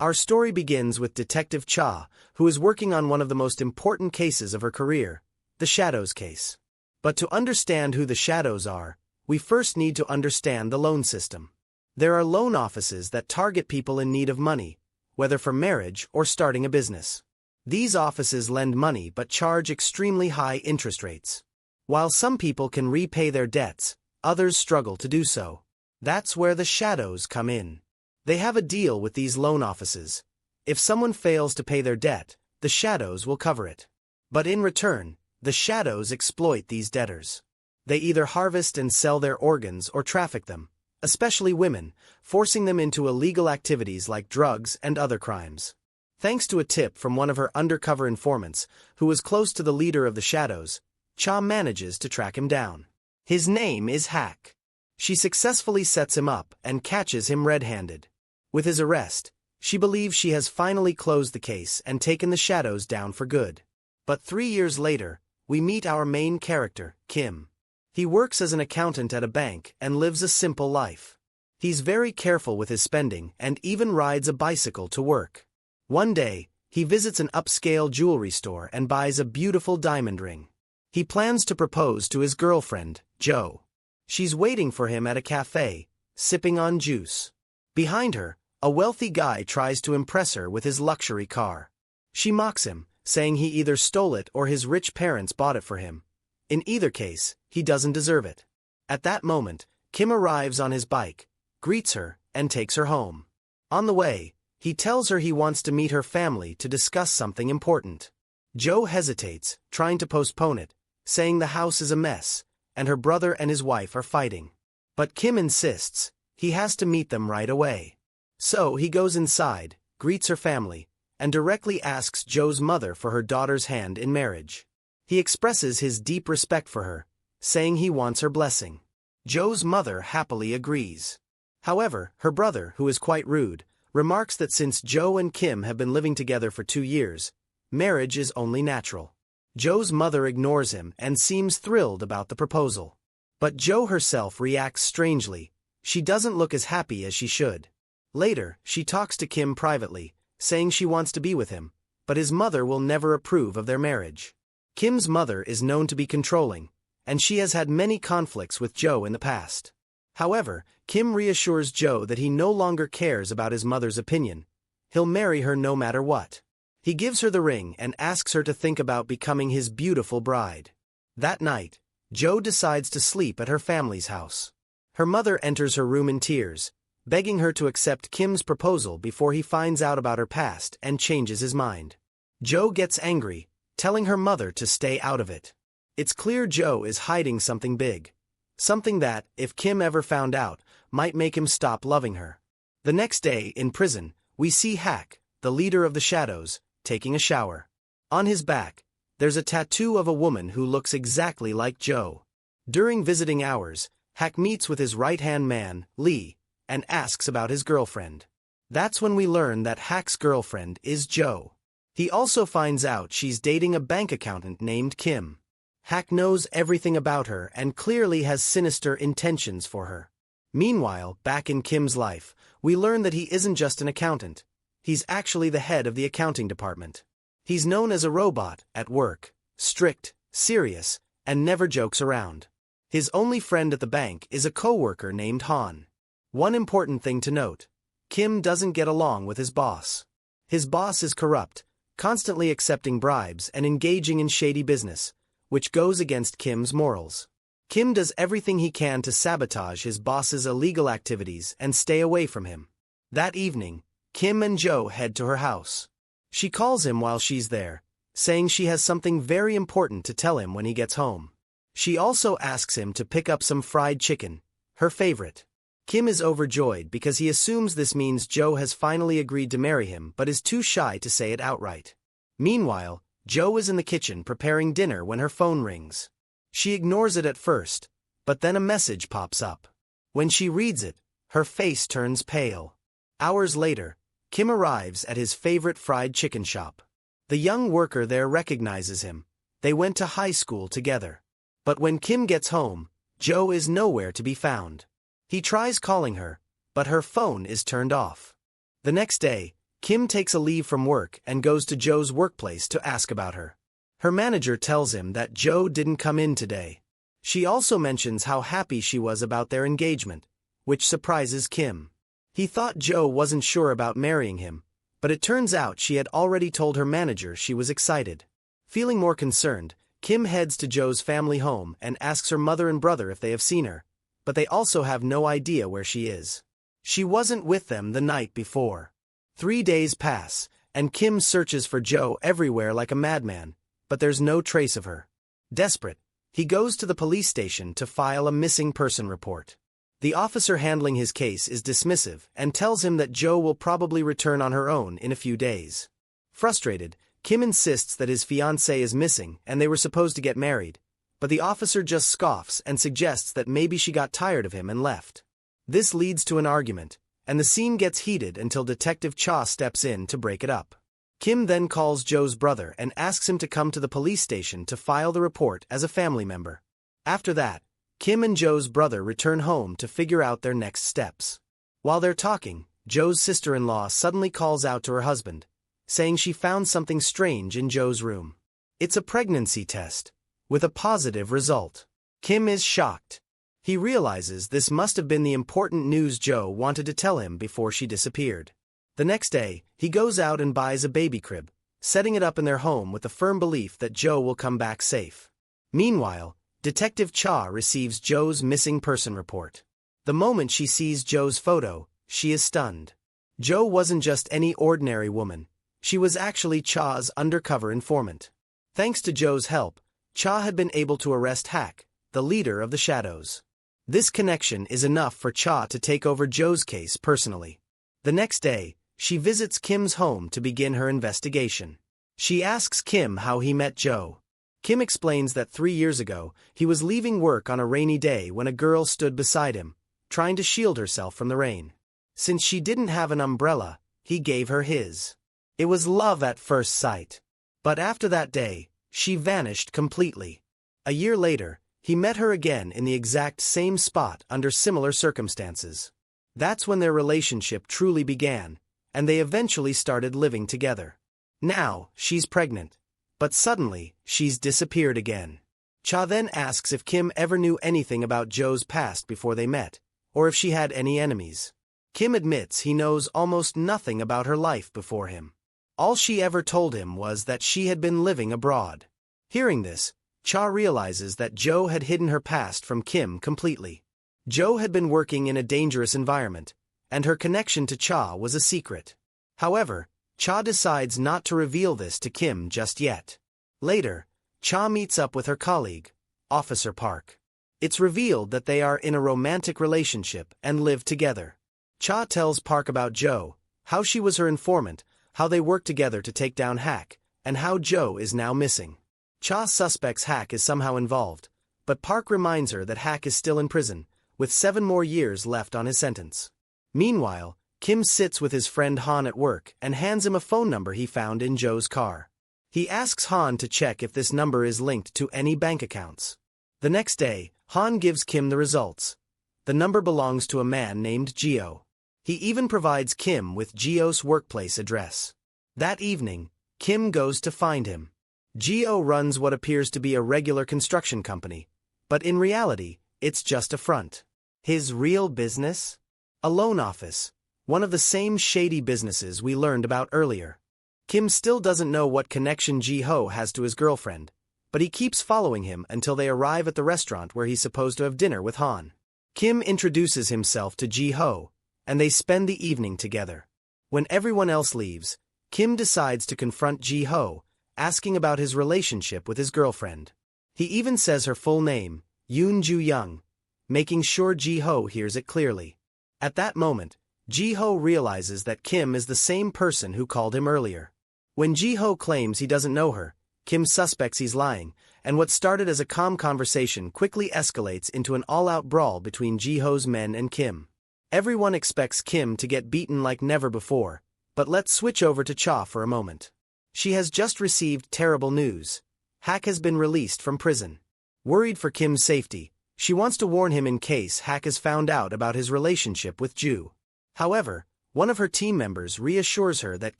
Our story begins with Detective Cha, who is working on one of the most important cases of her career, the Shadows case. But to understand who the Shadows are, we first need to understand the loan system. There are loan offices that target people in need of money, whether for marriage or starting a business. These offices lend money but charge extremely high interest rates. While some people can repay their debts, others struggle to do so. That's where the Shadows come in. They have a deal with these loan offices. If someone fails to pay their debt, the Shadows will cover it. But in return, the Shadows exploit these debtors. They either harvest and sell their organs or traffic them, especially women, forcing them into illegal activities like drugs and other crimes. Thanks to a tip from one of her undercover informants, who was close to the leader of the Shadows, Cha manages to track him down. His name is Hack. She successfully sets him up and catches him red-handed. With his arrest, she believes she has finally closed the case and taken the Shadows down for good. But 3 years later, we meet our main character, Kim. He works as an accountant at a bank and lives a simple life. He's very careful with his spending and even rides a bicycle to work. One day, he visits an upscale jewelry store and buys a beautiful diamond ring. He plans to propose to his girlfriend, Jo. She's waiting for him at a cafe, sipping on juice. Behind her, a wealthy guy tries to impress her with his luxury car. She mocks him, saying he either stole it or his rich parents bought it for him. In either case, he doesn't deserve it. At that moment, Kim arrives on his bike, greets her, and takes her home. On the way, he tells her he wants to meet her family to discuss something important. Jo hesitates, trying to postpone it, saying the house is a mess, and her brother and his wife are fighting. But Kim insists, he has to meet them right away. So he goes inside, greets her family, and directly asks Jo's mother for her daughter's hand in marriage. He expresses his deep respect for her, saying he wants her blessing. Jo's mother happily agrees. However, her brother, who is quite rude, remarks that since Jo and Kim have been living together for 2 years, marriage is only natural. Jo's mother ignores him and seems thrilled about the proposal. But Jo herself reacts strangely. She doesn't look as happy as she should. Later, she talks to Kim privately, saying she wants to be with him, but his mother will never approve of their marriage. Kim's mother is known to be controlling, and she has had many conflicts with Jo in the past. However, Kim reassures Jo that he no longer cares about his mother's opinion. He'll marry her no matter what. He gives her the ring and asks her to think about becoming his beautiful bride. That night, Jo decides to sleep at her family's house. Her mother enters her room in tears, begging her to accept Kim's proposal before he finds out about her past and changes his mind. Jo gets angry, telling her mother to stay out of it. It's clear Jo is hiding something big. Something that, if Kim ever found out, might make him stop loving her. The next day, in prison, we see Hack, the leader of the Shadows, taking a shower. On his back, there's a tattoo of a woman who looks exactly like Jo. During visiting hours, Hack meets with his right-hand man, Lee, and asks about his girlfriend. That's when we learn that Hack's girlfriend is Jo. He also finds out she's dating a bank accountant named Kim. Hack knows everything about her and clearly has sinister intentions for her. Meanwhile, back in Kim's life, we learn that he isn't just an accountant. He's actually the head of the accounting department. He's known as a robot at work, strict, serious, and never jokes around. His only friend at the bank is a co-worker named Han. One important thing to note: Kim doesn't get along with his boss. His boss is corrupt, constantly accepting bribes and engaging in shady business, which goes against Kim's morals. Kim does everything he can to sabotage his boss's illegal activities and stay away from him. That evening, Kim and Jo head to her house. She calls him while she's there, saying she has something very important to tell him when he gets home. She also asks him to pick up some fried chicken, her favorite. Kim is overjoyed because he assumes this means Jo has finally agreed to marry him but is too shy to say it outright. Meanwhile, Jo is in the kitchen preparing dinner when her phone rings. She ignores it at first, but then a message pops up. When she reads it, her face turns pale. Hours later, Kim arrives at his favorite fried chicken shop. The young worker there recognizes him. They went to high school together. But when Kim gets home, Jo is nowhere to be found. He tries calling her, but her phone is turned off. The next day, Kim takes a leave from work and goes to Joe's workplace to ask about her. Her manager tells him that Joe didn't come in today. She also mentions how happy she was about their engagement, which surprises Kim. He thought Joe wasn't sure about marrying him, but it turns out she had already told her manager she was excited. Feeling more concerned, Kim heads to Joe's family home and asks her mother and brother if they have seen her, but they also have no idea where she is. She wasn't with them the night before. 3 days pass, and Kim searches for Joe everywhere like a madman, but there's no trace of her. Desperate, he goes to the police station to file a missing person report. The officer handling his case is dismissive and tells him that Joe will probably return on her own in a few days. Frustrated, Kim insists that his fiancée is missing and they were supposed to get married, but the officer just scoffs and suggests that maybe she got tired of him and left. This leads to an argument, and the scene gets heated until Detective Cha steps in to break it up. Kim then calls Joe's brother and asks him to come to the police station to file the report as a family member. After that, Kim and Joe's brother return home to figure out their next steps. While they're talking, Joe's sister-in-law suddenly calls out to her husband, saying she found something strange in Joe's room. It's a pregnancy test, with a positive result. Kim is shocked. He realizes this must have been the important news Joe wanted to tell him before she disappeared. The next day, he goes out and buys a baby crib, setting it up in their home with the firm belief that Joe will come back safe. Meanwhile, Detective Cha receives Joe's missing person report. The moment she sees Joe's photo, she is stunned. Joe wasn't just any ordinary woman. She was actually Cha's undercover informant. Thanks to Joe's help, Cha had been able to arrest Hak, the leader of the Shadows. This connection is enough for Cha to take over Joe's case personally. The next day, she visits Kim's home to begin her investigation. She asks Kim how he met Joe. Kim explains that 3 years ago, he was leaving work on a rainy day when a girl stood beside him, trying to shield herself from the rain. Since she didn't have an umbrella, he gave her his. It was love at first sight. But after that day, she vanished completely. A year later, he met her again in the exact same spot under similar circumstances. That's when their relationship truly began, and they eventually started living together. Now, she's pregnant. But suddenly, she's disappeared again. Cha then asks if Kim ever knew anything about Joe's past before they met, or if she had any enemies. Kim admits he knows almost nothing about her life before him. All she ever told him was that she had been living abroad. Hearing this, Cha realizes that Joe had hidden her past from Kim completely. Joe had been working in a dangerous environment, and her connection to Cha was a secret. However, Cha decides not to reveal this to Kim just yet. Later, Cha meets up with her colleague, Officer Park. It's revealed that they are in a romantic relationship and live together. Cha tells Park about Joe, how she was her informant, how they worked together to take down Hak, and how Joe is now missing. Cha suspects Hak is somehow involved, but Park reminds her that Hak is still in prison, with 7 more years left on his sentence. Meanwhile, Kim sits with his friend Han at work and hands him a phone number he found in Joe's car. He asks Han to check if this number is linked to any bank accounts. The next day, Han gives Kim the results. The number belongs to a man named Gio. He even provides Kim with Gio's workplace address. That evening, Kim goes to find him. Gio runs what appears to be a regular construction company, but in reality, it's just a front. His real business? A loan office, one of the same shady businesses we learned about earlier. Kim still doesn't know what connection Ji-ho has to his girlfriend, but he keeps following him until they arrive at the restaurant where he's supposed to have dinner with Han. Kim introduces himself to Ji-ho, and they spend the evening together. When everyone else leaves, Kim decides to confront Ji-ho, asking about his relationship with his girlfriend. He even says her full name, Yoon Ju-young, making sure Ji-ho hears it clearly. At that moment, Ji-ho realizes that Kim is the same person who called him earlier. When Ji-ho claims he doesn't know her, Kim suspects he's lying, and what started as a calm conversation quickly escalates into an all-out brawl between Ji-ho's men and Kim. Everyone expects Kim to get beaten like never before, but let's switch over to Cha for a moment. She has just received terrible news. Hak has been released from prison. Worried for Kim's safety, she wants to warn him in case Hak has found out about his relationship with Ju. However, One of her team members reassures her that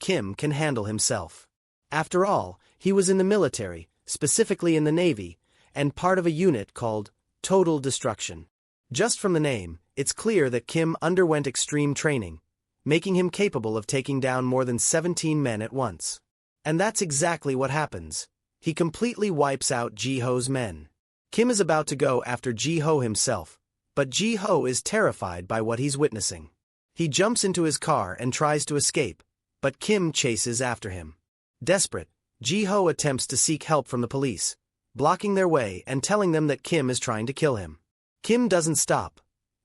Kim can handle himself. After all, he was in the military, specifically in the Navy, and part of a unit called Total Destruction. Just from the name, it's clear that Kim underwent extreme training, making him capable of taking down more than 17 men at once. And that's exactly what happens. He completely wipes out Ji-ho's men. Kim is about to go after Ji-ho himself, but Ji-ho is terrified by what he's witnessing. He jumps into his car and tries to escape, but Kim chases after him. Desperate, Ji-ho attempts to seek help from the police, blocking their way and telling them that Kim is trying to kill him. Kim doesn't stop.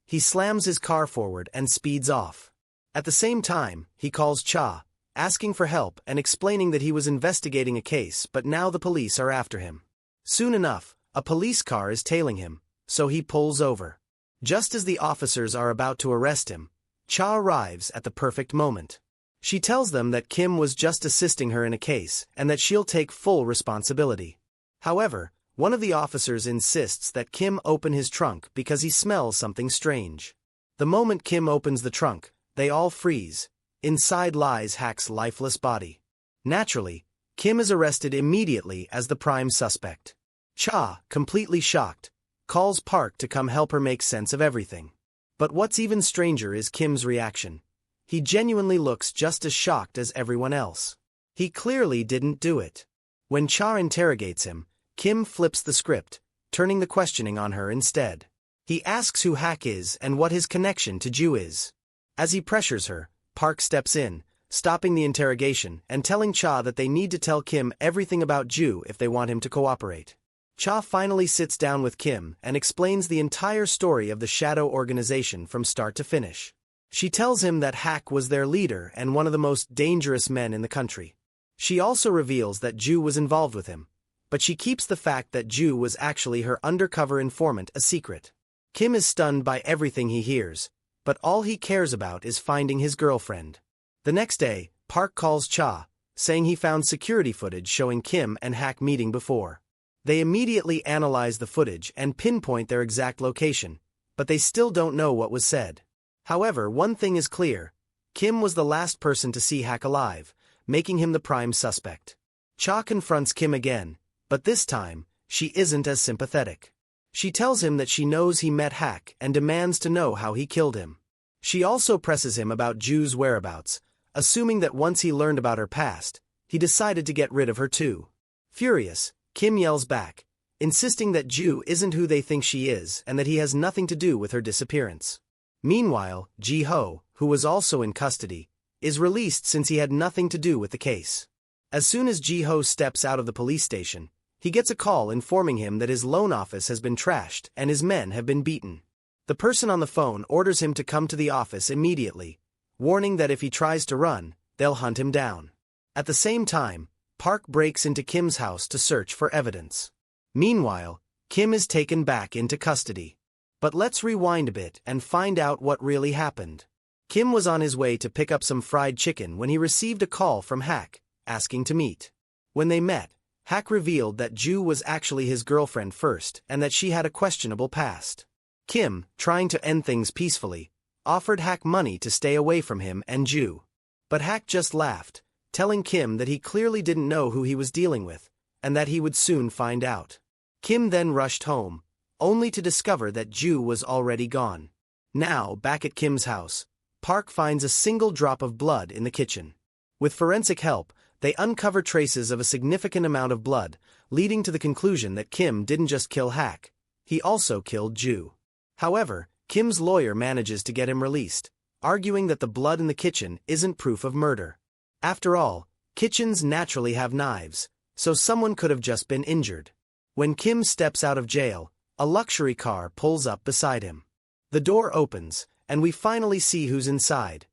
He slams his car forward and speeds off. At the same time, he calls Cha, asking for help and explaining that he was investigating a case but now the police are after him. Soon enough, a police car is tailing him, so he pulls over. Just as the officers are about to arrest him, Cha arrives at the perfect moment. She tells them that Kim was just assisting her in a case and that she'll take full responsibility. However, one of the officers insists that Kim open his trunk because he smells something strange. The moment Kim opens the trunk, they all freeze. Inside lies Hak's lifeless body. Naturally, Kim is arrested immediately as the prime suspect. Cha, completely shocked, calls Park to come help her make sense of everything. But what's even stranger is Kim's reaction. He genuinely looks just as shocked as everyone else. He clearly didn't do it. When Cha interrogates him, Kim flips the script, turning the questioning on her instead. He asks who Hak is and what his connection to Ju is. As he pressures her, Park steps in, stopping the interrogation and telling Cha that they need to tell Kim everything about Ju if they want him to cooperate. Cha finally sits down with Kim and explains the entire story of the Shadow organization from start to finish. She tells him that Hak was their leader and one of the most dangerous men in the country. She also reveals that Ju was involved with him, but she keeps the fact that Ju was actually her undercover informant a secret. Kim is stunned by everything he hears, but all he cares about is finding his girlfriend. The next day, Park calls Cha, saying he found security footage showing Kim and Hak meeting before. They immediately analyze the footage and pinpoint their exact location, but they still don't know what was said. However, one thing is clear. Kim was the last person to see Hak alive, making him the prime suspect. Cha confronts Kim again, but this time, she isn't as sympathetic. She tells him that she knows he met Hak and demands to know how he killed him. She also presses him about Ju's whereabouts, assuming that once he learned about her past, he decided to get rid of her too. Furious, Kim yells back, insisting that Ju isn't who they think she is and that he has nothing to do with her disappearance. Meanwhile, Ji-ho, who was also in custody, is released since he had nothing to do with the case. As soon as Ji-ho steps out of the police station, he gets a call informing him that his loan office has been trashed and his men have been beaten. The person on the phone orders him to come to the office immediately, warning that if he tries to run, they'll hunt him down. At the same time, Park breaks into Kim's house to search for evidence. Meanwhile, Kim is taken back into custody. But let's rewind a bit and find out what really happened. Kim was on his way to pick up some fried chicken when he received a call from Hak, asking to meet. When they met, Hak revealed that Ju was actually his girlfriend first and that she had a questionable past. Kim, trying to end things peacefully, offered Hak money to stay away from him and Ju. But Hak just laughed, telling Kim that he clearly didn't know who he was dealing with, and that he would soon find out. Kim then rushed home, only to discover that Ju was already gone. Now, back at Kim's house, Park finds a single drop of blood in the kitchen. With forensic help, they uncover traces of a significant amount of blood, leading to the conclusion that Kim didn't just kill Hak, he also killed Ju. However, Kim's lawyer manages to get him released, arguing that the blood in the kitchen isn't proof of murder. After all, kitchens naturally have knives, so someone could have just been injured. When Kim steps out of jail, a luxury car pulls up beside him. The door opens, and we finally see who's inside.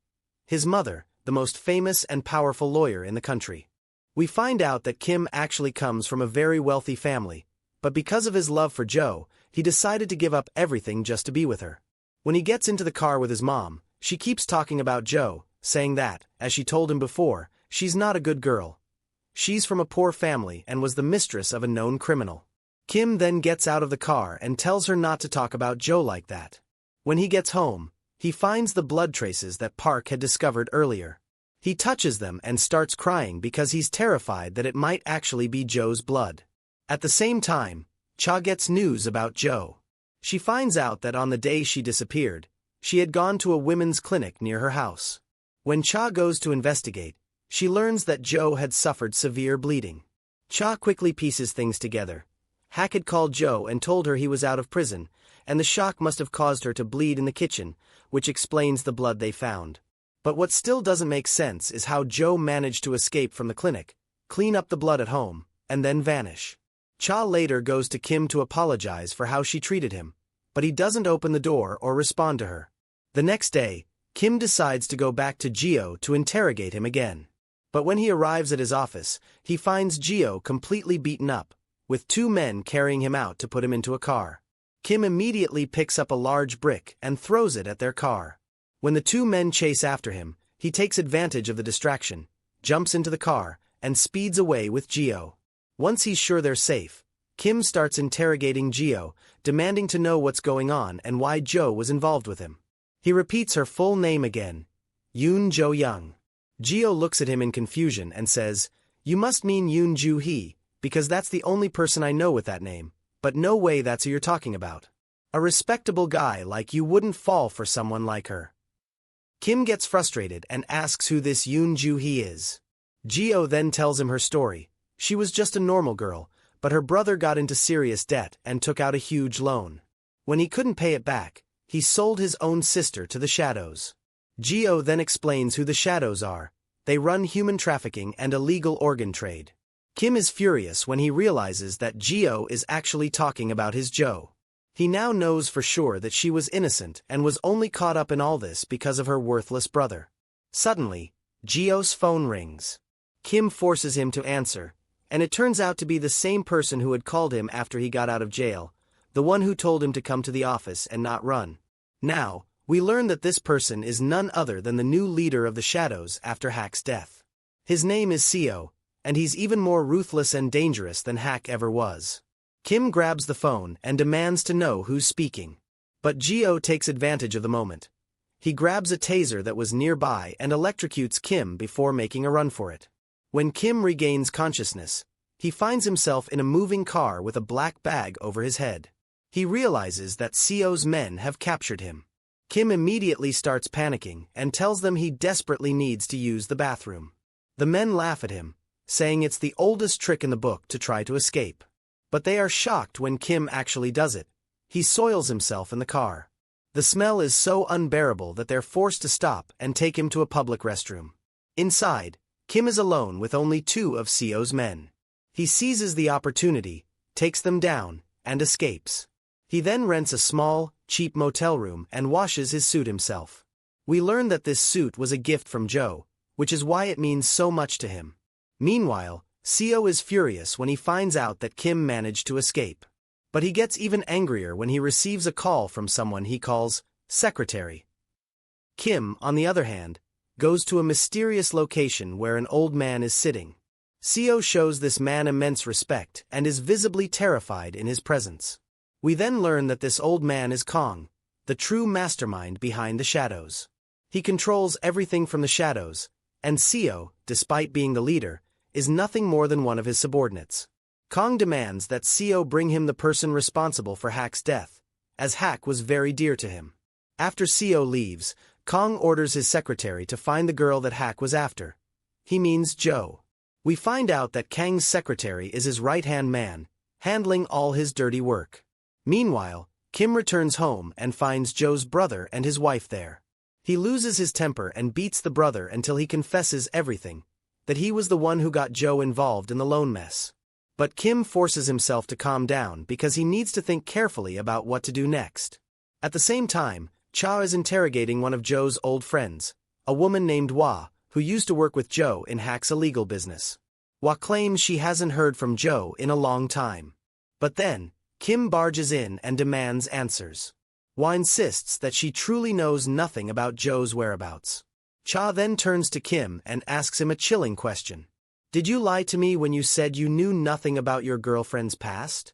His mother, the most famous and powerful lawyer in the country. We find out that Kim actually comes from a very wealthy family, but because of his love for Jo, he decided to give up everything just to be with her. When he gets into the car with his mom, she keeps talking about Jo, saying that, as she told him before, she's not a good girl. She's from a poor family and was the mistress of a known criminal. Kim then gets out of the car and tells her not to talk about Jo like that. When he gets home, He finds the blood traces that Park had discovered earlier. He touches them and starts crying because he's terrified that it might actually be Joe's blood. At the same time, Cha gets news about Joe. She finds out that on the day she disappeared, she had gone to a women's clinic near her house. When Cha goes to investigate, she learns that Joe had suffered severe bleeding. Cha quickly pieces things together. Hack had called Joe and told her he was out of prison, and the shock must have caused her to bleed in the kitchen, which explains the blood they found. But what still doesn't make sense is how Joe managed to escape from the clinic, clean up the blood at home, and then vanish. Cha later goes to Kim to apologize for how she treated him, but he doesn't open the door or respond to her. The next day, Kim decides to go back to Geo to interrogate him again. But when he arrives at his office, he finds Geo completely beaten up, with two men carrying him out to put him into a car. Kim immediately picks up a large brick and throws it at their car. When the two men chase after him, he takes advantage of the distraction, jumps into the car, and speeds away with Geo. Once he's sure they're safe, Kim starts interrogating Geo, demanding to know what's going on and why Joe was involved with him. He repeats her full name again, Yoon Jo Young. Geo looks at him in confusion and says, "You must mean Yoon Joo Hee, because that's the only person I know with that name, but no way that's who you're talking about. A respectable guy like you wouldn't fall for someone like her." Kim gets frustrated and asks who this Yoon Joo Hee is. Geo then tells him her story. She was just a normal girl, but her brother got into serious debt and took out a huge loan. When he couldn't pay it back, he sold his own sister to the Shadows. Geo then explains who the Shadows are. They run human trafficking and illegal organ trade. Kim is furious when he realizes that Geo is actually talking about his Joe. He now knows for sure that she was innocent and was only caught up in all this because of her worthless brother. Suddenly, Geo's phone rings. Kim forces him to answer, and it turns out to be the same person who had called him after he got out of jail, the one who told him to come to the office and not run. Now, we learn that this person is none other than the new leader of the Shadows after Hack's death. His name is Seo, and he's even more ruthless and dangerous than Hack ever was. Kim grabs the phone and demands to know who's speaking. But Geo takes advantage of the moment. He grabs a taser that was nearby and electrocutes Kim before making a run for it. When Kim regains consciousness, he finds himself in a moving car with a black bag over his head. He realizes that Seo's men have captured him. Kim immediately starts panicking and tells them he desperately needs to use the bathroom. The men laugh at him, saying it's the oldest trick in the book to try to escape. But they are shocked when Kim actually does it. He soils himself in the car. The smell is so unbearable that they're forced to stop and take him to a public restroom. Inside, Kim is alone with only two of Seo's men. He seizes the opportunity, takes them down, and escapes. He then rents a small, cheap motel room and washes his suit himself. We learn that this suit was a gift from Joe, which is why it means so much to him. Meanwhile, Seo is furious when he finds out that Kim managed to escape. But he gets even angrier when he receives a call from someone he calls secretary. Kim, on the other hand, goes to a mysterious location where an old man is sitting. Seo shows this man immense respect and is visibly terrified in his presence. We then learn that this old man is Kong, the true mastermind behind the Shadows. He controls everything from the Shadows, and Seo, despite being the leader, is nothing more than one of his subordinates. Kong demands that Seo bring him the person responsible for Hack's death, as Hack was very dear to him. After Seo leaves, Kong orders his secretary to find the girl that Hack was after. He means Joe. We find out that Kang's secretary is his right-hand man, handling all his dirty work. Meanwhile, Kim returns home and finds Joe's brother and his wife there. He loses his temper and beats the brother until he confesses everything, that he was the one who got Joe involved in the loan mess. But Kim forces himself to calm down because he needs to think carefully about what to do next. At the same time, Cha is interrogating one of Joe's old friends, a woman named Hwa, who used to work with Joe in Hack's illegal business. Hwa claims she hasn't heard from Joe in a long time. But then, Kim barges in and demands answers. Hwa insists that she truly knows nothing about Joe's whereabouts. Cha then turns to Kim and asks him a chilling question. "Did you lie to me when you said you knew nothing about your girlfriend's past?"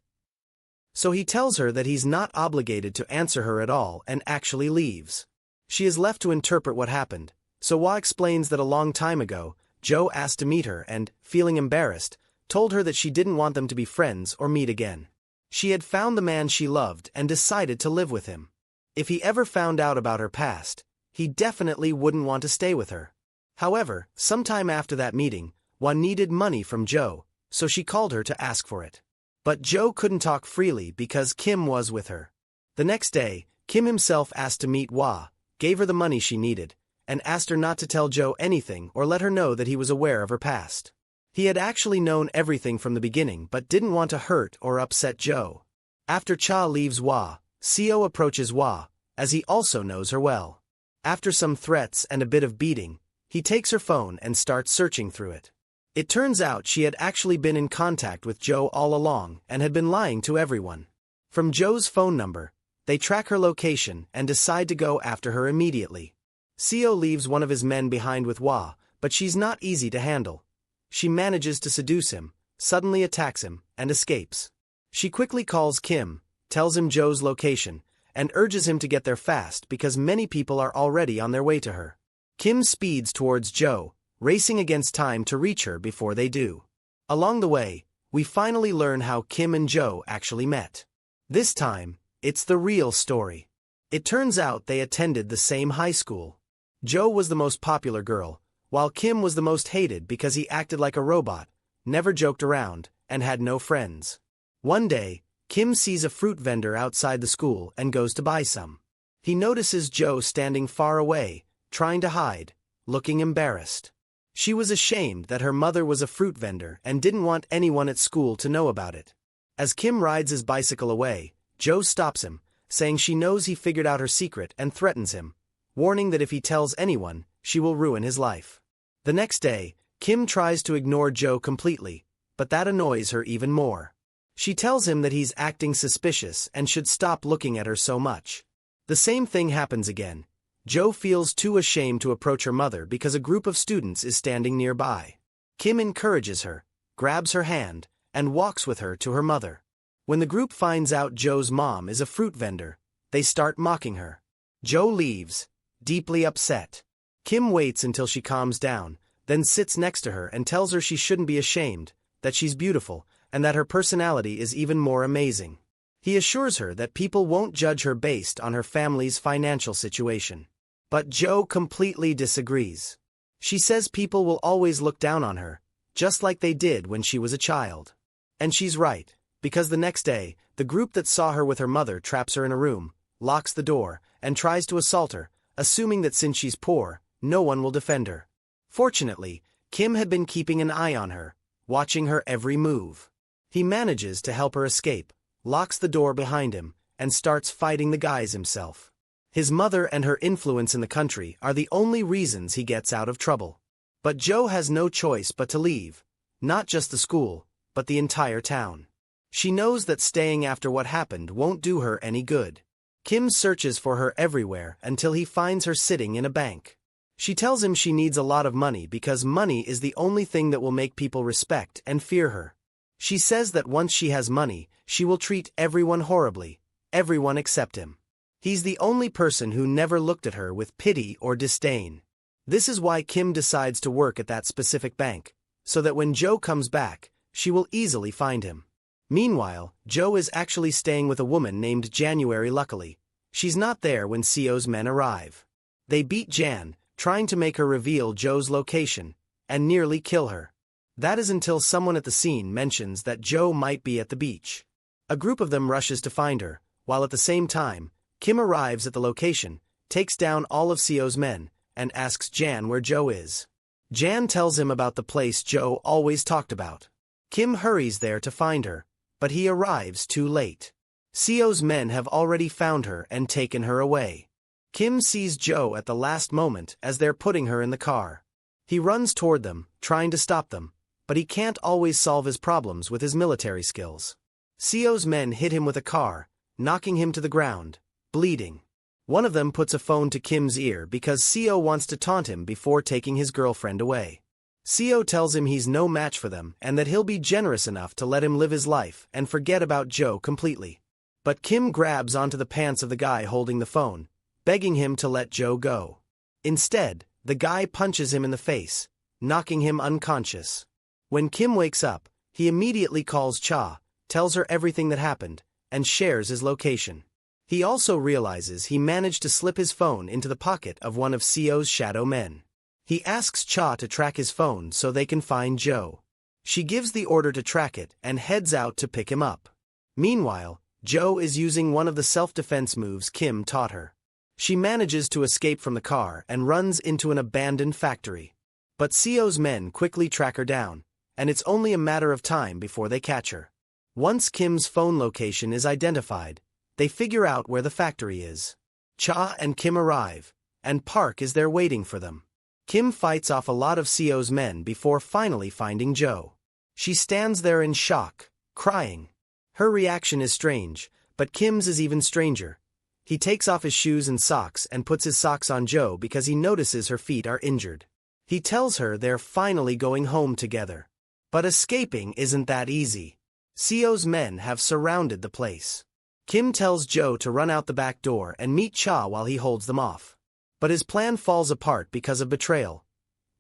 So he tells her that he's not obligated to answer her at all and actually leaves. She is left to interpret what happened, so Wa explains that a long time ago, Joe asked to meet her and, feeling embarrassed, told her that she didn't want them to be friends or meet again. She had found the man she loved and decided to live with him. If he ever found out about her past, he definitely wouldn't want to stay with her. However, sometime after that meeting, Wa needed money from Joe, so she called her to ask for it. But Joe couldn't talk freely because Kim was with her. The next day, Kim himself asked to meet Wa, gave her the money she needed, and asked her not to tell Joe anything or let her know that he was aware of her past. He had actually known everything from the beginning but didn't want to hurt or upset Joe. After Cha leaves Wa, Seo approaches Wa, as he also knows her well. After some threats and a bit of beating, he takes her phone and starts searching through it. It turns out she had actually been in contact with Joe all along and had been lying to everyone. From Joe's phone number, they track her location and decide to go after her immediately. Seo leaves one of his men behind with Wa, but she's not easy to handle. She manages to seduce him, suddenly attacks him, and escapes. She quickly calls Kim, tells him Joe's location, and urges him to get there fast because many people are already on their way to her. Kim speeds towards Joe, racing against time to reach her before they do. Along the way, we finally learn how Kim and Joe actually met. This time, it's the real story. It turns out they attended the same high school. Joe was the most popular girl, while Kim was the most hated because he acted like a robot, never joked around, and had no friends. One day, Kim sees a fruit vendor outside the school and goes to buy some. He notices Joe standing far away, trying to hide, looking embarrassed. She was ashamed that her mother was a fruit vendor and didn't want anyone at school to know about it. As Kim rides his bicycle away, Joe stops him, saying she knows he figured out her secret and threatens him, warning that if he tells anyone, she will ruin his life. The next day, Kim tries to ignore Joe completely, but that annoys her even more. She tells him that he's acting suspicious and should stop looking at her so much. The same thing happens again. Joe feels too ashamed to approach her mother because a group of students is standing nearby. Kim encourages her, grabs her hand, and walks with her to her mother. When the group finds out Joe's mom is a fruit vendor, they start mocking her. Joe leaves, deeply upset. Kim waits until she calms down, then sits next to her and tells her she shouldn't be ashamed, that she's beautiful, and that her personality is even more amazing. He assures her that people won't judge her based on her family's financial situation. But Joe completely disagrees. She says people will always look down on her, just like they did when she was a child. And she's right, because the next day, the group that saw her with her mother traps her in a room, locks the door, and tries to assault her, assuming that since she's poor, no one will defend her. Fortunately, Kim had been keeping an eye on her, watching her every move. He manages to help her escape, locks the door behind him, and starts fighting the guys himself. His mother and her influence in the country are the only reasons he gets out of trouble. But Joe has no choice but to leave, not just the school, but the entire town. She knows that staying after what happened won't do her any good. Kim searches for her everywhere until he finds her sitting in a bank. She tells him she needs a lot of money because money is the only thing that will make people respect and fear her. She says that once she has money, she will treat everyone horribly, everyone except him. He's the only person who never looked at her with pity or disdain. This is why Kim decides to work at that specific bank, so that when Joe comes back, she will easily find him. Meanwhile, Joe is actually staying with a woman named January. Luckily, she's not there when Seo's men arrive. They beat Jan, trying to make her reveal Joe's location, and nearly kill her. That is until someone at the scene mentions that Joe might be at the beach. A group of them rushes to find her, while at the same time, Kim arrives at the location, takes down all of Seo's men, and asks Jan where Joe is. Jan tells him about the place Joe always talked about. Kim hurries there to find her, but he arrives too late. Seo's men have already found her and taken her away. Kim sees Joe at the last moment as they're putting her in the car. He runs toward them, trying to stop them, but he can't always solve his problems with his military skills. Seo's men hit him with a car, knocking him to the ground, bleeding. One of them puts a phone to Kim's ear because Seo wants to taunt him before taking his girlfriend away. Seo tells him he's no match for them and that he'll be generous enough to let him live his life and forget about Joe completely. But Kim grabs onto the pants of the guy holding the phone, begging him to let Joe go. Instead, the guy punches him in the face, knocking him unconscious. When Kim wakes up, he immediately calls Cha, tells her everything that happened, and shares his location. He also realizes he managed to slip his phone into the pocket of one of Seo's shadow men. He asks Cha to track his phone so they can find Joe. She gives the order to track it and heads out to pick him up. Meanwhile, Joe is using one of the self-defense moves Kim taught her. She manages to escape from the car and runs into an abandoned factory. But Seo's men quickly track her down, and it's only a matter of time before they catch her. Once Kim's phone location is identified, they figure out where the factory is. Cha and Kim arrive, and Park is there waiting for them. Kim fights off a lot of Seo's men before finally finding Joe. She stands there in shock, crying. Her reaction is strange, but Kim's is even stranger. He takes off his shoes and socks and puts his socks on Joe because he notices her feet are injured. He tells her they're finally going home together. But escaping isn't that easy. Seo's men have surrounded the place. Kim tells Joe to run out the back door and meet Cha while he holds them off. But his plan falls apart because of betrayal.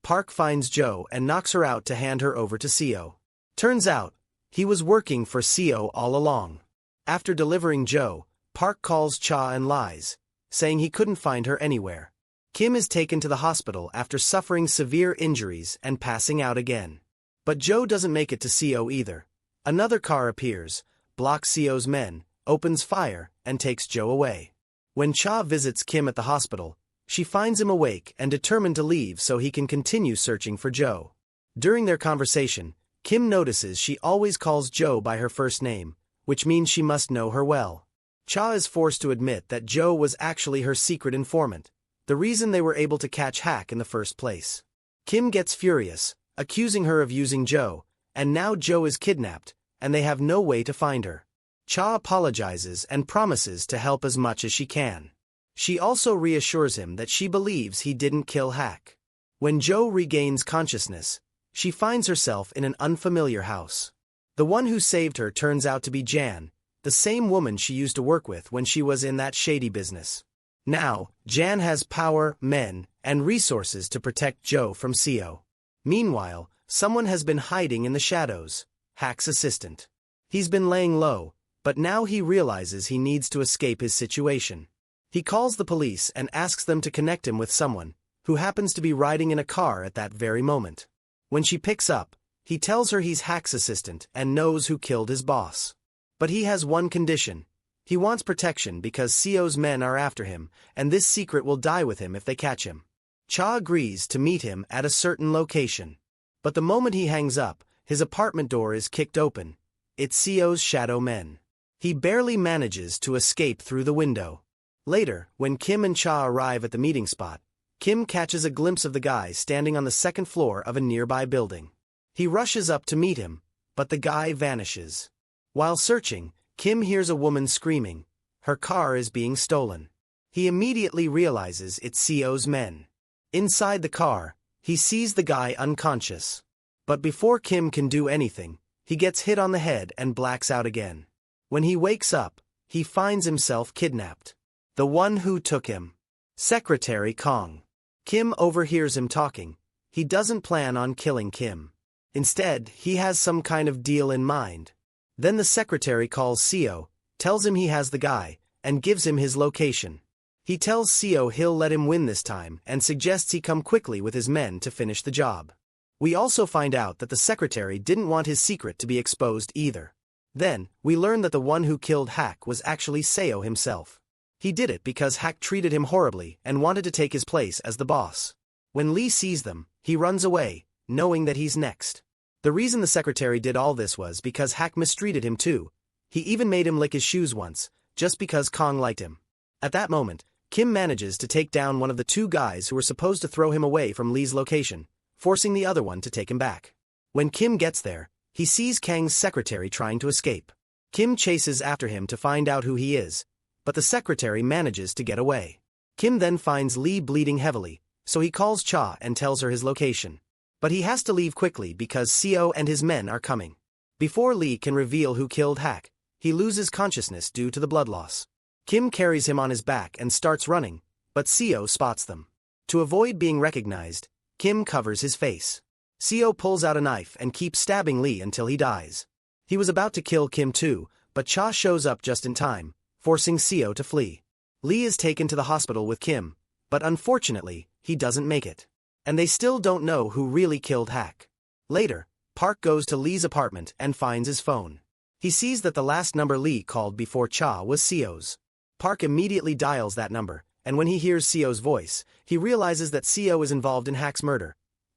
Park finds Joe and knocks her out to hand her over to Seo. Turns out, he was working for Seo all along. After delivering Joe, Park calls Cha and lies, saying he couldn't find her anywhere. Kim is taken to the hospital after suffering severe injuries and passing out again. But Joe doesn't make it to Seo either. Another car appears, blocks Seo's men, opens fire, and takes Joe away. When Cha visits Kim at the hospital, she finds him awake and determined to leave so he can continue searching for Joe. During their conversation, Kim notices she always calls Joe by her first name, which means she must know her well. Cha is forced to admit that Joe was actually her secret informant, the reason they were able to catch Hack in the first place. Kim gets furious, accusing her of using Joe, and now Joe is kidnapped, and they have no way to find her. Cha apologizes and promises to help as much as she can. She also reassures him that she believes he didn't kill Hack. When Joe regains consciousness, she finds herself in an unfamiliar house. The one who saved her turns out to be Jan, the same woman she used to work with when she was in that shady business. Now, Jan has power, men, and resources to protect Joe from Seo. Meanwhile, someone has been hiding in the shadows, Hack's assistant. He's been laying low, but now he realizes he needs to escape his situation. He calls the police and asks them to connect him with someone, who happens to be riding in a car at that very moment. When she picks up, he tells her he's Hack's assistant and knows who killed his boss. But he has one condition. He wants protection because Seo's men are after him, and this secret will die with him if they catch him. Cha agrees to meet him at a certain location. But the moment he hangs up, his apartment door is kicked open. It's Seo's shadow men. He barely manages to escape through the window. Later, when Kim and Cha arrive at the meeting spot, Kim catches a glimpse of the guy standing on the second floor of a nearby building. He rushes up to meet him, but the guy vanishes. While searching, Kim hears a woman screaming. Her car is being stolen. He immediately realizes it's Seo's men. Inside the car, he sees the guy unconscious. But before Kim can do anything, he gets hit on the head and blacks out again. When he wakes up, he finds himself kidnapped. The one who took him. Secretary Kong. Kim overhears him talking. He doesn't plan on killing Kim. Instead, he has some kind of deal in mind. Then the secretary calls Seo, tells him he has the guy, and gives him his location. He tells Seo he'll let him win this time and suggests he come quickly with his men to finish the job. We also find out that the secretary didn't want his secret to be exposed either. Then, we learn that the one who killed Hack was actually Seo himself. He did it because Hack treated him horribly and wanted to take his place as the boss. When Lee sees them, he runs away, knowing that he's next. The reason the secretary did all this was because Hack mistreated him too. He even made him lick his shoes once, just because Kong liked him. At that moment, Kim manages to take down one of the two guys who were supposed to throw him away from Lee's location, forcing the other one to take him back. When Kim gets there, he sees Kang's secretary trying to escape. Kim chases after him to find out who he is, but the secretary manages to get away. Kim then finds Lee bleeding heavily, so he calls Cha and tells her his location. But he has to leave quickly because Seo and his men are coming. Before Lee can reveal who killed Hack, he loses consciousness due to the blood loss. Kim carries him on his back and starts running, but Seo spots them. To avoid being recognized, Kim covers his face. Seo pulls out a knife and keeps stabbing Lee until he dies. He was about to kill Kim too, but Cha shows up just in time, forcing Seo to flee. Lee is taken to the hospital with Kim, but unfortunately, he doesn't make it. And they still don't know who really killed Hak. Later, Park goes to Lee's apartment and finds his phone. He sees that the last number Lee called before Cha was Seo's. Park immediately dials that number, and when he hears Seo's voice, he realizes that Seo is involved in Hak's murder.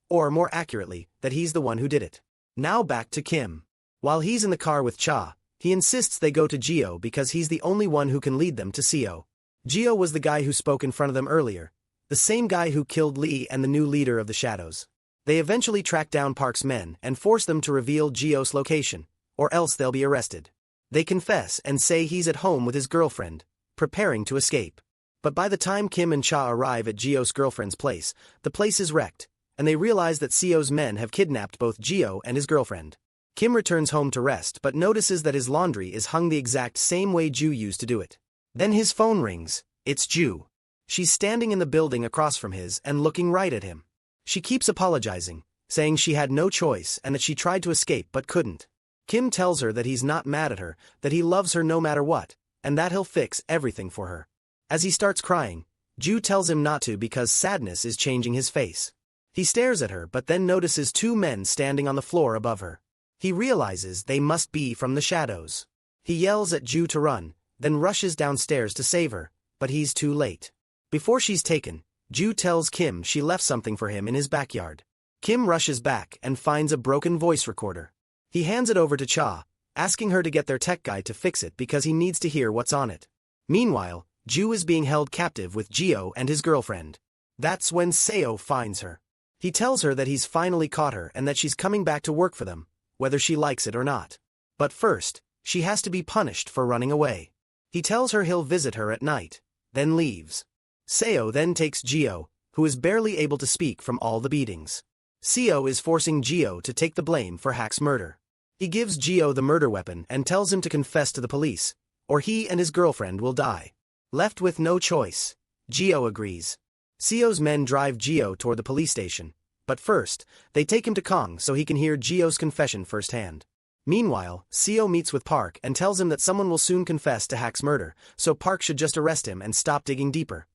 Or more accurately, that he's the one who did it. Now back to Kim. While he's in the car with Cha, he insists they go to Geo because he's the only one who can lead them to Seo. Geo was the guy who spoke in front of them earlier, the same guy who killed Lee and the new leader of the Shadows. They eventually track down Park's men and force them to reveal Geo's location, or else they'll be arrested. They confess and say he's at home with his girlfriend, preparing to escape. But by the time Kim and Cha arrive at Geo's girlfriend's place, the place is wrecked, and they realize that Seo's men have kidnapped both Geo and his girlfriend. Kim returns home to rest but notices that his laundry is hung the exact same way Ju used to do it. Then his phone rings. It's Ju. She's standing in the building across from his and looking right at him. She keeps apologizing, saying she had no choice and that she tried to escape but couldn't. Kim tells her that he's not mad at her, that he loves her no matter what, and that he'll fix everything for her. As he starts crying, Ju tells him not to because sadness is changing his face. He stares at her but then notices two men standing on the floor above her. He realizes they must be from the Shadows. He yells at Ju to run, then rushes downstairs to save her, but he's too late. Before she's taken, Ju tells Kim she left something for him in his backyard. Kim rushes back and finds a broken voice recorder. He hands it over to Cha, asking her to get their tech guy to fix it because he needs to hear what's on it. Meanwhile, Ju is being held captive with Geo and his girlfriend. That's when Seo finds her. He tells her that he's finally caught her and that she's coming back to work for them, whether she likes it or not. But first, she has to be punished for running away. He tells her he'll visit her at night, then leaves. Seo then takes Geo, who is barely able to speak from all the beatings. Seo is forcing Geo to take the blame for Hak's murder. He gives Geo the murder weapon and tells him to confess to the police, or he and his girlfriend will die. Left with no choice, Geo agrees. Seo's men drive Geo toward the police station, but first, they take him to Kong so he can hear Geo's confession firsthand. Meanwhile, Seo meets with Park and tells him that someone will soon confess to Hak's murder, so Park should just arrest him and stop digging deeper.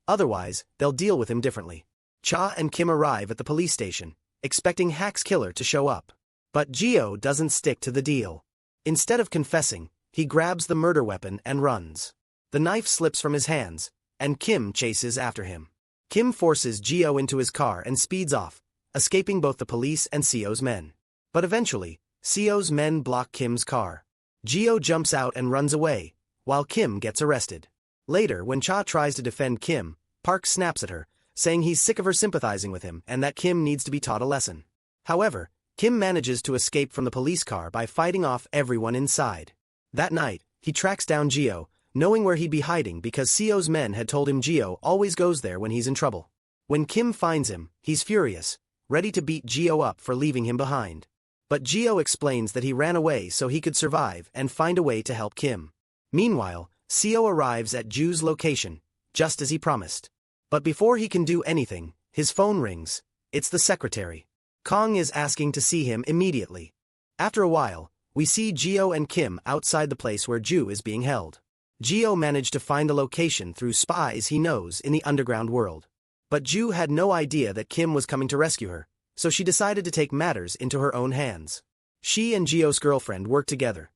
Otherwise, they'll deal with him differently. Cha and Kim arrive at the police station, expecting Hak's killer to show up. But Geo doesn't stick to the deal. Instead of confessing, he grabs the murder weapon and runs. The knife slips from his hands, and Kim chases after him. Kim forces Geo into his car and speeds off, escaping both the police and Seo's men. But eventually, Seo's men block Kim's car. Geo jumps out and runs away, while Kim gets arrested. Later, when Cha tries to defend Kim, Park snaps at her, saying he's sick of her sympathizing with him and that Kim needs to be taught a lesson. However, Kim manages to escape from the police car by fighting off everyone inside. That night, he tracks down Geo, knowing where he'd be hiding because Seo's men had told him Geo always goes there when he's in trouble. When Kim finds him, he's furious, ready to beat Geo up for leaving him behind. But Geo explains that he ran away so he could survive and find a way to help Kim. Meanwhile, Seo arrives at Ju's location, just as he promised. But before he can do anything, his phone rings. It's the secretary. Kong is asking to see him immediately. After a while, we see Geo and Kim outside the place where Ju is being held. Geo managed to find the location through spies he knows in the underground world. But Ju had no idea that Kim was coming to rescue her, so she decided to take matters into her own hands. She and Geo's girlfriend worked together.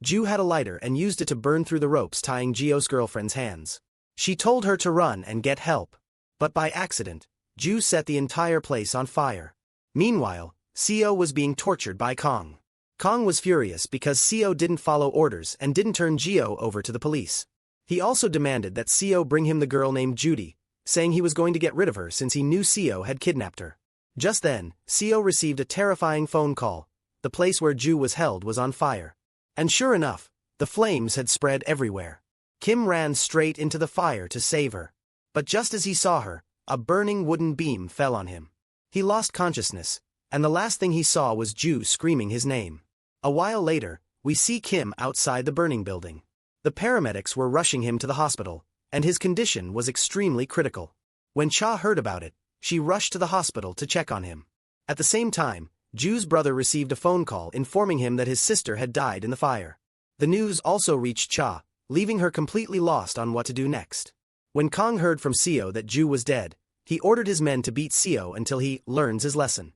Ju had a lighter and used it to burn through the ropes tying Geo's girlfriend's hands. She told her to run and get help. But by accident, Ju set the entire place on fire. Meanwhile, Seo was being tortured by Kong. Kong was furious because Seo didn't follow orders and didn't turn Geo over to the police. He also demanded that Seo bring him the girl named Judy, saying he was going to get rid of her since he knew Seo had kidnapped her. Just then, Seo received a terrifying phone call. The place where Ju was held was on fire. And sure enough, the flames had spread everywhere. Kim ran straight into the fire to save her. But just as he saw her, a burning wooden beam fell on him. He lost consciousness, and the last thing he saw was Ju screaming his name. A while later, we see Kim outside the burning building. The paramedics were rushing him to the hospital, and his condition was extremely critical. When Cha heard about it, she rushed to the hospital to check on him. At the same time, Ju's brother received a phone call informing him that his sister had died in the fire. The news also reached Cha, leaving her completely lost on what to do next. When Kong heard from Seo that Ju was dead, he ordered his men to beat Seo until he learns his lesson.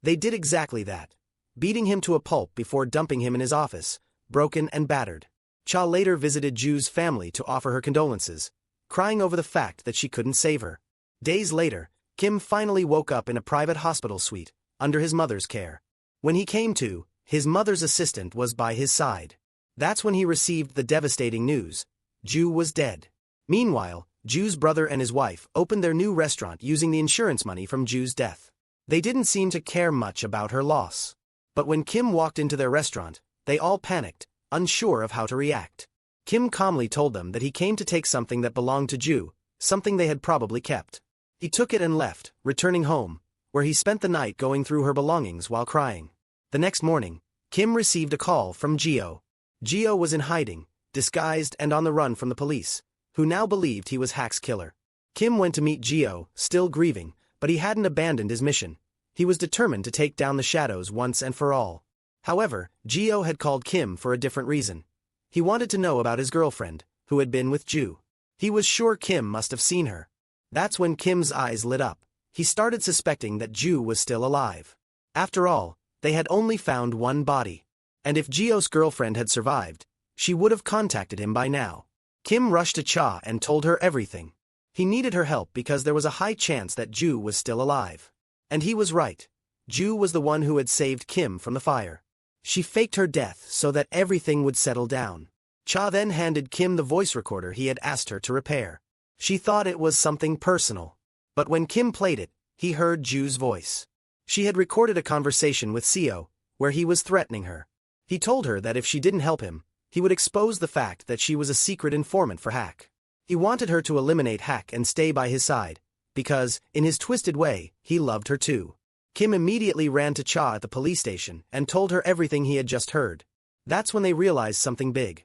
They did exactly that, beating him to a pulp before dumping him in his office, broken and battered. Cha later visited Ju's family to offer her condolences, crying over the fact that she couldn't save her. Days later, Kim finally woke up in a private hospital suite, under his mother's care. When he came to, his mother's assistant was by his side. That's when he received the devastating news: Ju was dead. Meanwhile, Ju's brother and his wife opened their new restaurant using the insurance money from Ju's death. They didn't seem to care much about her loss. But when Kim walked into their restaurant, they all panicked, unsure of how to react. Kim calmly told them that he came to take something that belonged to Ju, something they had probably kept. He took it and left, returning home, where he spent the night going through her belongings while crying. The next morning, Kim received a call from Gio. Gio was in hiding, disguised and on the run from the police, who now believed he was Hack's killer. Kim went to meet Gio, still grieving, but he hadn't abandoned his mission. He was determined to take down the shadows once and for all. However, Gio had called Kim for a different reason. He wanted to know about his girlfriend, who had been with Ju. He was sure Kim must have seen her. That's when Kim's eyes lit up. He started suspecting that Ju was still alive. After all, they had only found one body. And if Gio's girlfriend had survived, she would have contacted him by now. Kim rushed to Cha and told her everything. He needed her help because there was a high chance that Ju was still alive. And he was right. Ju was the one who had saved Kim from the fire. She faked her death so that everything would settle down. Cha then handed Kim the voice recorder he had asked her to repair. She thought it was something personal. But when Kim played it, he heard Ju's voice. She had recorded a conversation with Seo, where he was threatening her. He told her that if she didn't help him, he would expose the fact that she was a secret informant for Hack. He wanted her to eliminate Hack and stay by his side, because, in his twisted way, he loved her too. Kim immediately ran to Cha at the police station and told her everything he had just heard. That's when they realized something big.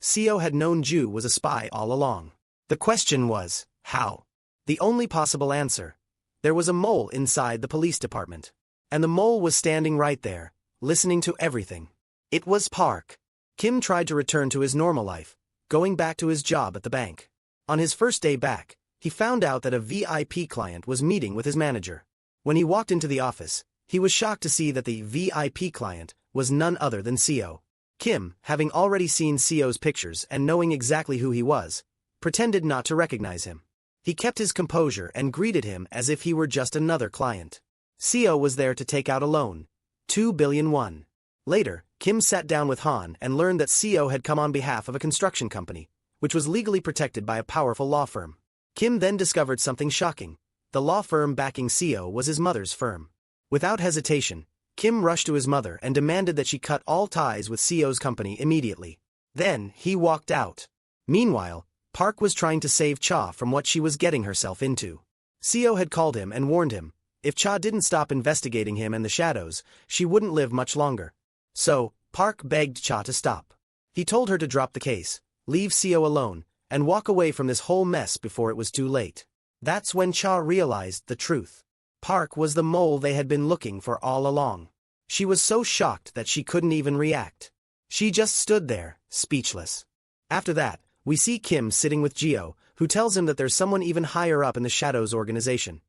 Seo had known Ju was a spy all along. The question was, how? The only possible answer. There was a mole inside the police department. And the mole was standing right there, listening to everything. It was Park. Kim tried to return to his normal life, going back to his job at the bank. On his first day back, he found out that a VIP client was meeting with his manager. When he walked into the office, he was shocked to see that the VIP client was none other than Seo. Kim, having already seen Seo's pictures and knowing exactly who he was, pretended not to recognize him. He kept his composure and greeted him as if he were just another client. Seo was there to take out a loan, 2 billion won. Later, Kim sat down with Han and learned that Seo had come on behalf of a construction company, which was legally protected by a powerful law firm. Kim then discovered something shocking. The law firm backing Seo was his mother's firm. Without hesitation, Kim rushed to his mother and demanded that she cut all ties with Seo's company immediately. Then, he walked out. Meanwhile, Park was trying to save Cha from what she was getting herself into. Seo had called him and warned him, if Cha didn't stop investigating him and the shadows, she wouldn't live much longer. So, Park begged Cha to stop. He told her to drop the case, leave Seo alone, and walk away from this whole mess before it was too late. That's when Cha realized the truth. Park was the mole they had been looking for all along. She was so shocked that she couldn't even react. She just stood there, speechless. After that, we see Kim sitting with Gio, who tells him that there's someone even higher up in the Shadows organization.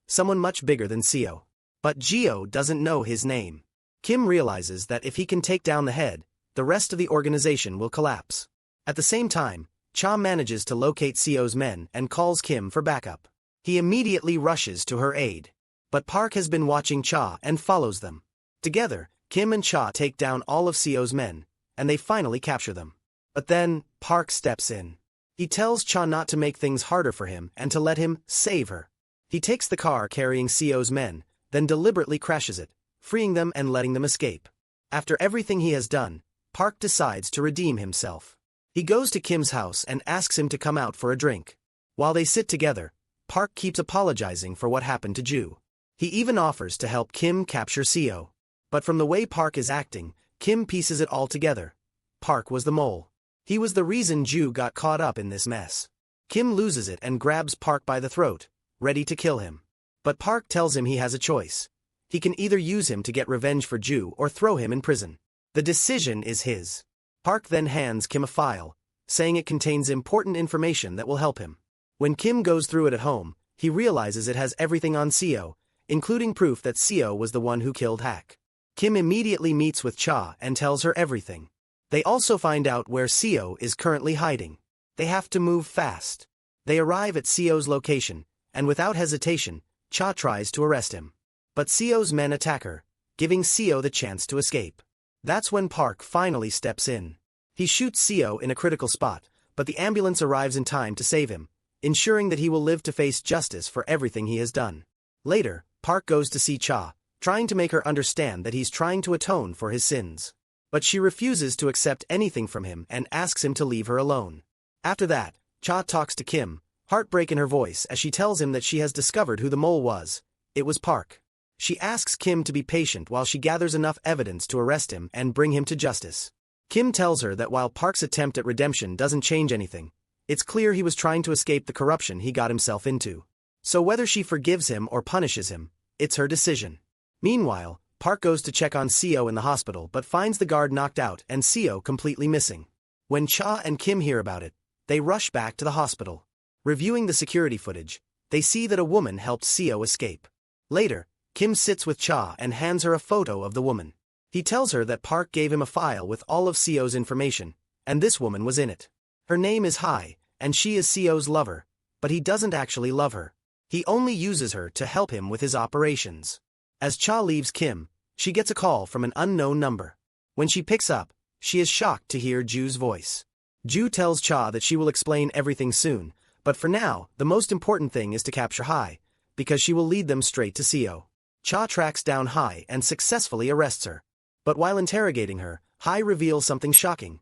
Someone much bigger than Seo. But Gio doesn't know his name. Kim realizes that if he can take down the head, the rest of the organization will collapse. At the same time, Cha manages to locate Seo's men and calls Kim for backup. He immediately rushes to her aid. But Park has been watching Cha and follows them. Together, Kim and Cha take down all of Seo's men, and they finally capture them. But then, Park steps in. He tells Cha not to make things harder for him and to let him save her. He takes the car carrying Seo's men, then deliberately crashes it, freeing them and letting them escape. After everything he has done, Park decides to redeem himself. He goes to Kim's house and asks him to come out for a drink. While they sit together, Park keeps apologizing for what happened to Ju. He even offers to help Kim capture Seo. But from the way Park is acting, Kim pieces it all together. Park was the mole. He was the reason Ju got caught up in this mess. Kim loses it and grabs Park by the throat, ready to kill him. But Park tells him he has a choice. He can either use him to get revenge for Ju or throw him in prison. The decision is his. Park then hands Kim a file, saying it contains important information that will help him. When Kim goes through it at home, he realizes it has everything on Seo, including proof that Seo was the one who killed Hak. Kim immediately meets with Cha and tells her everything. They also find out where Seo is currently hiding. They have to move fast. They arrive at Seo's location, and without hesitation, Cha tries to arrest him. But Seo's men attack her, giving Seo the chance to escape. That's when Park finally steps in. He shoots Seo in a critical spot, but the ambulance arrives in time to save him, ensuring that he will live to face justice for everything he has done. Later, Park goes to see Cha, trying to make her understand that he's trying to atone for his sins. But she refuses to accept anything from him and asks him to leave her alone. After that, Cha talks to Kim, heartbreak in her voice as she tells him that she has discovered who the mole was. It was Park. She asks Kim to be patient while she gathers enough evidence to arrest him and bring him to justice. Kim tells her that while Park's attempt at redemption doesn't change anything, it's clear he was trying to escape the corruption he got himself into. So whether she forgives him or punishes him, it's her decision. Meanwhile, Park goes to check on Seo in the hospital but finds the guard knocked out and Seo completely missing. When Cha and Kim hear about it, they rush back to the hospital. Reviewing the security footage, they see that a woman helped Seo escape. Later, Kim sits with Cha and hands her a photo of the woman. He tells her that Park gave him a file with all of Seo's information, and this woman was in it. Her name is Hai, and she is Seo's lover, but he doesn't actually love her. He only uses her to help him with his operations. As Cha leaves Kim, she gets a call from an unknown number. When she picks up, she is shocked to hear Ju's voice. Ju tells Cha that she will explain everything soon, but for now, the most important thing is to capture Hai, because she will lead them straight to Seo. Cha tracks down Hai and successfully arrests her. But while interrogating her, Hai reveals something shocking.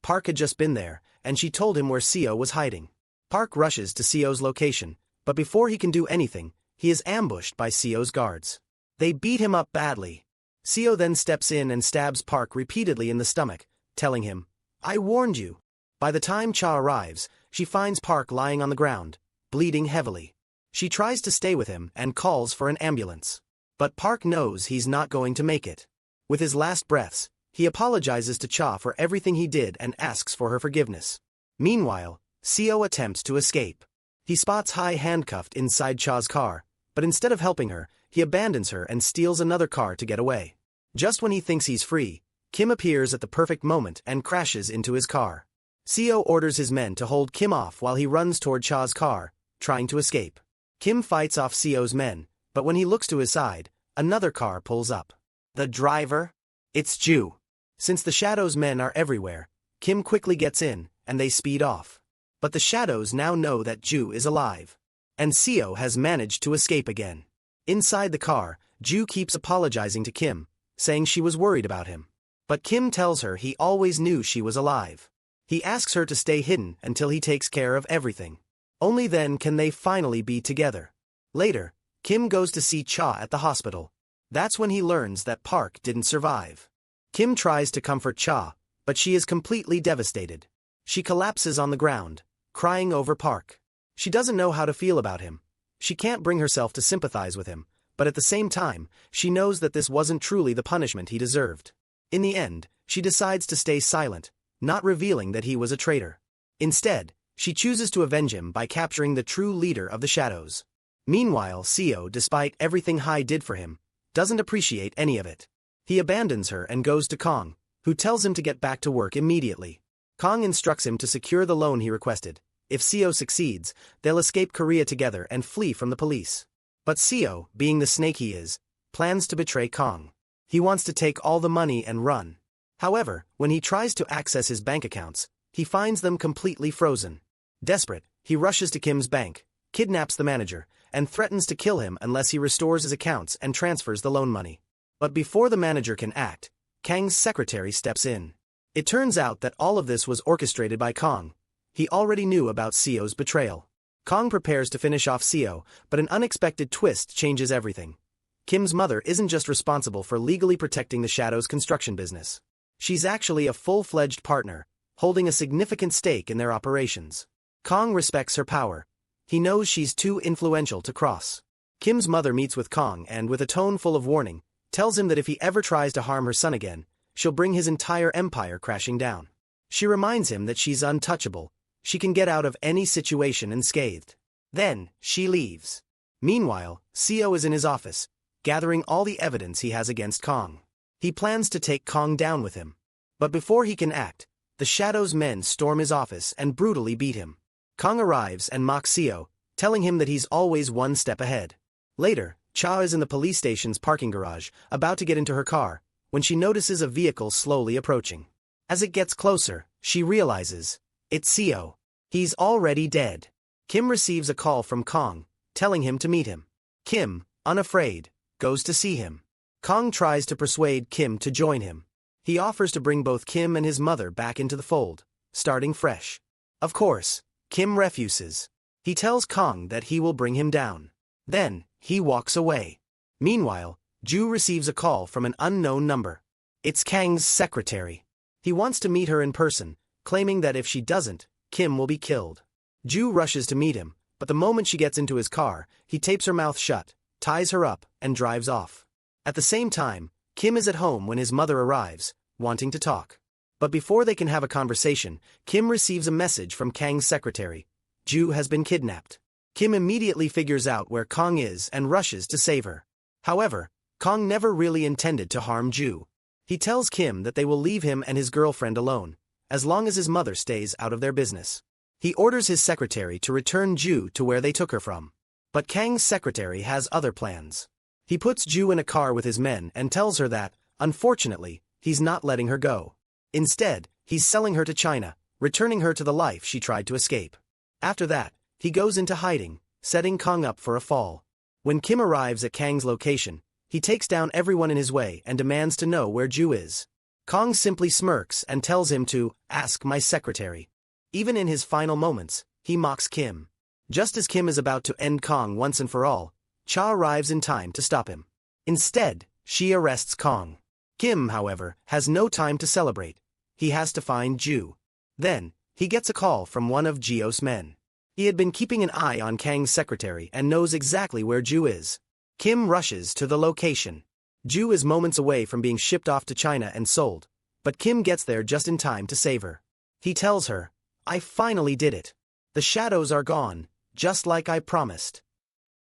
Park had just been there, and she told him where Seo was hiding. Park rushes to Seo's location, but before he can do anything, he is ambushed by Seo's guards. They beat him up badly. Seo then steps in and stabs Park repeatedly in the stomach, telling him, "I warned you." By the time Cha arrives, she finds Park lying on the ground, bleeding heavily. She tries to stay with him and calls for an ambulance. But Park knows he's not going to make it. With his last breaths, he apologizes to Cha for everything he did and asks for her forgiveness. Meanwhile, Seo attempts to escape. He spots Hai handcuffed inside Cha's car, but instead of helping her, he abandons her and steals another car to get away. Just when he thinks he's free, Kim appears at the perfect moment and crashes into his car. Seo orders his men to hold Kim off while he runs toward Cha's car, trying to escape. Kim fights off Seo's men, but when he looks to his side, another car pulls up. The driver? It's Ju. Since the Shadow's men are everywhere, Kim quickly gets in, and they speed off. But the Shadows now know that Ju is alive. And Seo has managed to escape again. Inside the car, Ju keeps apologizing to Kim, saying she was worried about him. But Kim tells her he always knew she was alive. He asks her to stay hidden until he takes care of everything. Only then can they finally be together. Later, Kim goes to see Cha at the hospital. That's when he learns that Park didn't survive. Kim tries to comfort Cha, but she is completely devastated. She collapses on the ground, crying over Park. She doesn't know how to feel about him. She can't bring herself to sympathize with him, but at the same time, she knows that this wasn't truly the punishment he deserved. In the end, she decides to stay silent, not revealing that he was a traitor. Instead, she chooses to avenge him by capturing the true leader of the Shadows. Meanwhile, Seo, despite everything Hai did for him, doesn't appreciate any of it. He abandons her and goes to Kong, who tells him to get back to work immediately. Kong instructs him to secure the loan he requested. If Seo succeeds, they'll escape Korea together and flee from the police. But Seo, being the snake he is, plans to betray Kong. He wants to take all the money and run. However, when he tries to access his bank accounts, he finds them completely frozen. Desperate, he rushes to Kim's bank, kidnaps the manager, and threatens to kill him unless he restores his accounts and transfers the loan money. But before the manager can act, Kang's secretary steps in. It turns out that all of this was orchestrated by Kong. He already knew about Seo's betrayal. Kong prepares to finish off Seo, but an unexpected twist changes everything. Kim's mother isn't just responsible for legally protecting the Shadow's construction business. She's actually a full-fledged partner, holding a significant stake in their operations. Kong respects her power. He knows she's too influential to cross. Kim's mother meets with Kong and, with a tone full of warning, tells him that if he ever tries to harm her son again, she'll bring his entire empire crashing down. She reminds him that she's untouchable. She can get out of any situation unscathed. Then, she leaves. Meanwhile, Seo is in his office, gathering all the evidence he has against Kong. He plans to take Kong down with him. But before he can act, the Shadow's men storm his office and brutally beat him. Kong arrives and mocks Seo, telling him that he's always one step ahead. Later, Cha is in the police station's parking garage, about to get into her car, when she notices a vehicle slowly approaching. As it gets closer, she realizes, it's Seo. He's already dead. Kim receives a call from Kong, telling him to meet him. Kim, unafraid, goes to see him. Kong tries to persuade Kim to join him. He offers to bring both Kim and his mother back into the fold, starting fresh. Of course, Kim refuses. He tells Kong that he will bring him down. Then, he walks away. Meanwhile, Ju receives a call from an unknown number. It's Kang's secretary. He wants to meet her in person, claiming that if she doesn't, Kim will be killed. Ju rushes to meet him, but the moment she gets into his car, he tapes her mouth shut, ties her up, and drives off. At the same time, Kim is at home when his mother arrives, wanting to talk. But before they can have a conversation, Kim receives a message from Kang's secretary. Ju has been kidnapped. Kim immediately figures out where Kong is and rushes to save her. However, Kong never really intended to harm Ju. He tells Kim that they will leave him and his girlfriend alone, as long as his mother stays out of their business. He orders his secretary to return Ju to where they took her from. But Kang's secretary has other plans. He puts Ju in a car with his men and tells her that, unfortunately, he's not letting her go. Instead, he's selling her to China, returning her to the life she tried to escape. After that, he goes into hiding, setting Kong up for a fall. When Kim arrives at Kang's location, he takes down everyone in his way and demands to know where Ju is. Kong simply smirks and tells him to ask my secretary. Even in his final moments, he mocks Kim. Just as Kim is about to end Kong once and for all, Cha arrives in time to stop him. Instead, she arrests Kong. Kim, however, has no time to celebrate. He has to find Ju. Then, he gets a call from one of Geo's men. He had been keeping an eye on Kang's secretary and knows exactly where Ju is. Kim rushes to the location. Ju is moments away from being shipped off to China and sold, but Kim gets there just in time to save her. He tells her, I finally did it. The shadows are gone, just like I promised.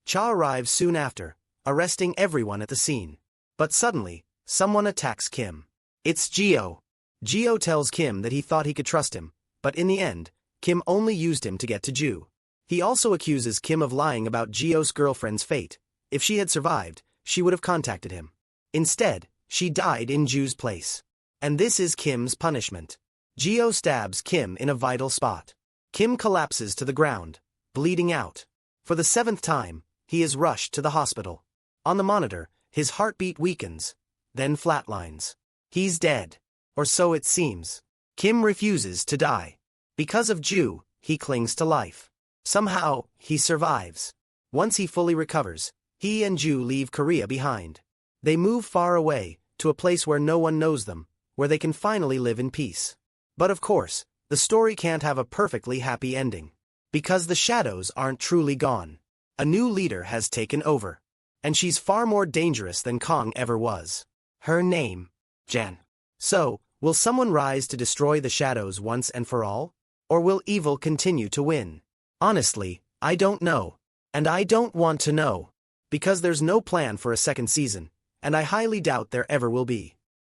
Cha arrives soon after, arresting everyone at the scene. But suddenly, someone attacks Kim. It's Geo. Geo tells Kim that he thought he could trust him, but in the end, Kim only used him to get to Ju. He also accuses Kim of lying about Geo's girlfriend's fate. If she had survived, she would have contacted him. Instead, she died in Ju's place. And this is Kim's punishment. Geo stabs Kim in a vital spot. Kim collapses to the ground, bleeding out. For the 7th time, he is rushed to the hospital. On the monitor, his heartbeat weakens, then flatlines. He's dead. Or so it seems. Kim refuses to die. Because of Ju, he clings to life. Somehow, he survives. Once he fully recovers, he and Ju leave Korea behind. They move far away, to a place where no one knows them, where they can finally live in peace. But of course, the story can't have a perfectly happy ending. Because the shadows aren't truly gone. A new leader has taken over. And she's far more dangerous than Kong ever was. Her name, Jan. So, will someone rise to destroy the shadows once and for all? Or will evil continue to win? Honestly, I don't know. And I don't want to know. Because there's no plan for a second season, and I highly doubt there ever will be.